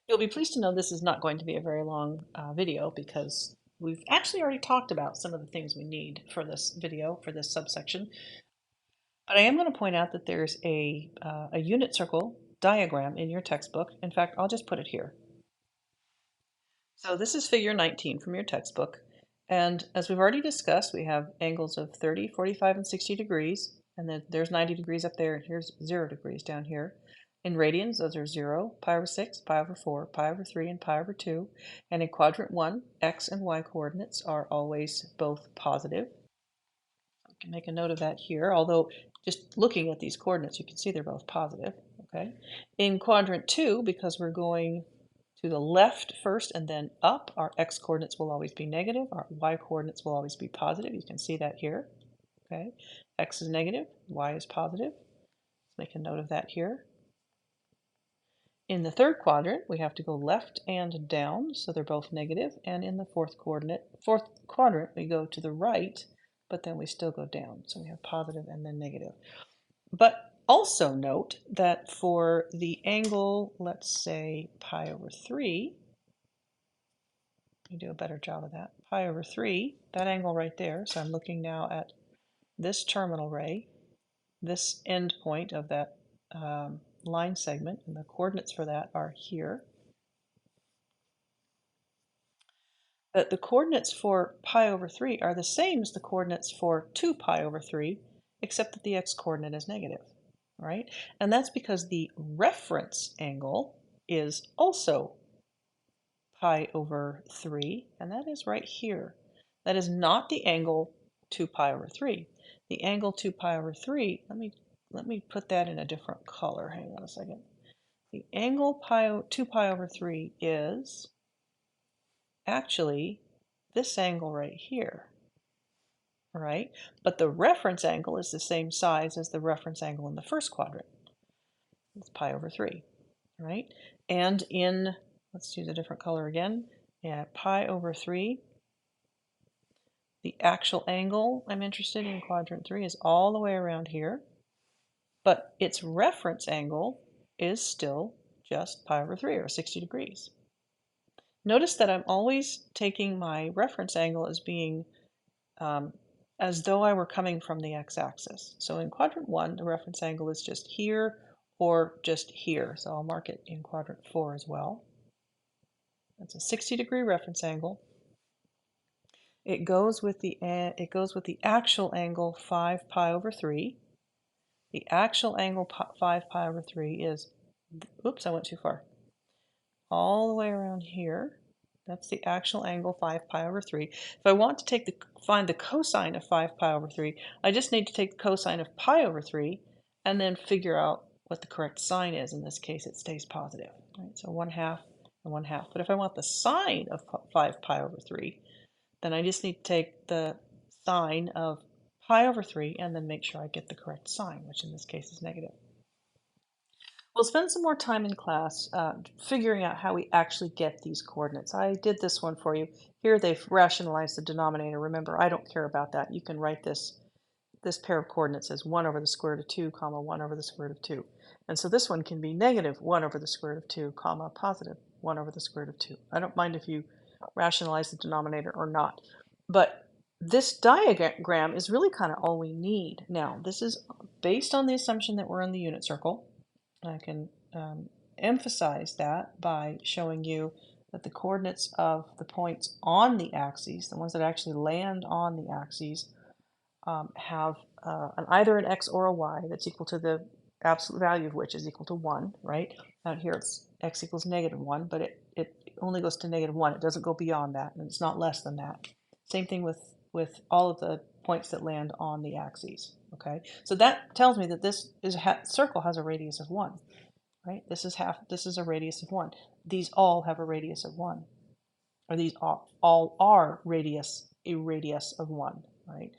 You'll be pleased to know this is not going to be a very long video because we've actually already talked about some of the things we need for this video, for this subsection. But I am going to point out that there's a unit circle diagram in your textbook. In fact, I'll just put it here. So this is figure 19 from your textbook. And as we've already discussed, we have angles of 30, 45, and 60 degrees. And then there's 90 degrees up there, and here's 0 degrees down here. In radians, those are 0, pi over 6, pi over 4, pi over 3, and pi over 2. And in quadrant 1, x and y coordinates are always both positive. I can make a note of that here, although just looking at these coordinates, you can see they're both positive. Okay. In quadrant 2, because we're going to the left first and then up, our x coordinates will always be negative, our y coordinates will always be positive. You can see that here. Okay, x is negative, y is positive. Let's make a note of that here. In the third quadrant, we have to go left and down, so they're both negative. And in the fourth quadrant, we go to the right, but then we still go down. So we have positive and then negative. But also note that for the angle, let's say pi over 3, you do a better job of that. Pi over 3, that angle right there. So I'm looking now at this terminal ray, this end point of that line segment, and the coordinates for that are here. But the coordinates for pi over 3 are the same as the coordinates for 2 pi over 3, except that the x-coordinate is negative, right? And that's because the reference angle is also pi over 3, and that is right here. That is not the angle 2 pi over 3. The angle 2 pi over 3, let me put that in a different color. Hang on a second. The angle 2 pi over 3 is actually this angle right here, right? But the reference angle is the same size as the reference angle in the first quadrant. It's pi over 3, right? And in, let's use a different color again. Yeah, pi over 3, the actual angle I'm interested in quadrant 3 is all the way around here, but its reference angle is still just pi over 3, or 60 degrees. Notice that I'm always taking my reference angle as being as though I were coming from the x-axis. So in quadrant 1, the reference angle is just here or just here. So I'll mark it in quadrant 4 as well. That's a 60-degree reference angle. It goes with the actual angle 5 pi over 3. The actual angle 5 pi over 3 is, oops, I went too far. All the way around here. That's the actual angle 5 pi over 3. If I want to find the cosine of 5 pi over 3, I just need to take the cosine of pi over 3 and then figure out what the correct sign is. In this case, it stays positive. Right? So 1/2 and 1/2. But if I want the sine of 5 pi over 3, then I just need to take the sine of pi over 3 and then make sure I get the correct sign, which in this case is negative. We'll spend some more time in class figuring out how we actually get these coordinates. I did this one for you. Here they've rationalized the denominator. Remember, I don't care about that. You can write this pair of coordinates as 1 over the square root of 2, comma 1 over the square root of 2. And so this one can be negative 1 over the square root of 2, comma positive 1 over the square root of 2. I don't mind if you rationalize the denominator or not. But this diagram is really kind of all we need. Now, this is based on the assumption that we're in the unit circle. I can emphasize that by showing you that the coordinates of the points on the axes, the ones that actually land on the axes, have either an x or a y that's equal to the absolute value of which is equal to 1, right? Out here it's x equals -1, but it only goes to -1. It doesn't go beyond that, and it's not less than that. Same thing with all of the points that land on the axes, okay? So that tells me that this circle has a radius of 1, right? This is a radius of 1. These all have a radius of 1, or these all are a radius of 1, right?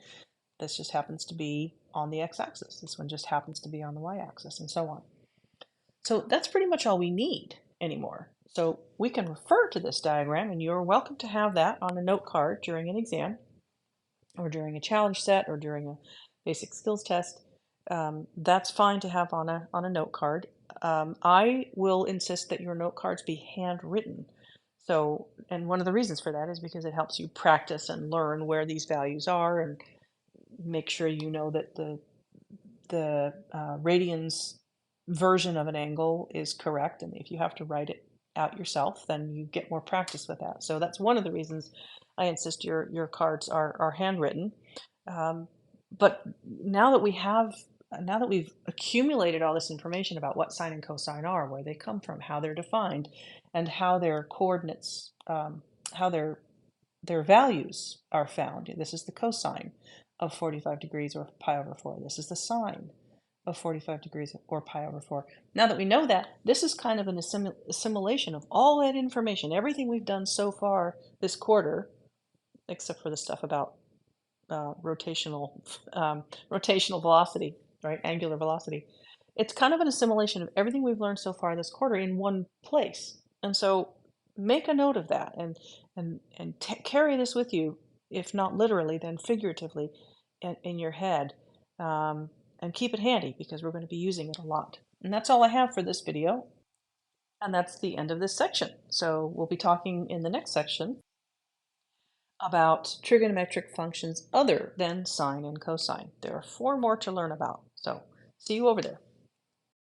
This just happens to be on the x-axis. This one just happens to be on the y-axis, and so on. So that's pretty much all we need anymore. So we can refer to this diagram, and you're welcome to have that on a note card during an exam, or during a challenge set, or during a basic skills test. That's fine to have on a note card. I will insist that your note cards be handwritten. So, and one of the reasons for that is because it helps you practice and learn where these values are, and make sure you know that the radians version of an angle is correct. And if you have to write it out yourself, then you get more practice with that. So that's one of the reasons I insist your cards are handwritten. But now that we've accumulated all this information about what sine and cosine are, where they come from, how they're defined, and how their coordinates, how their values are found. This is the cosine of 45 degrees or pi over 4. This is the sine of 45 degrees or pi over 4. Now that we know that, this is kind of an assimilation of all that information, everything we've done so far this quarter, except for the stuff about rotational velocity, right? Angular velocity. It's kind of an assimilation of everything we've learned so far this quarter in one place. And so make a note of that, and carry this with you, if not literally, then figuratively in your head, and keep it handy because we're going to be using it a lot. And that's all I have for this video. And that's the end of this section. So we'll be talking in the next section about trigonometric functions other than sine and cosine. There are 4 more to learn about. So see you over there.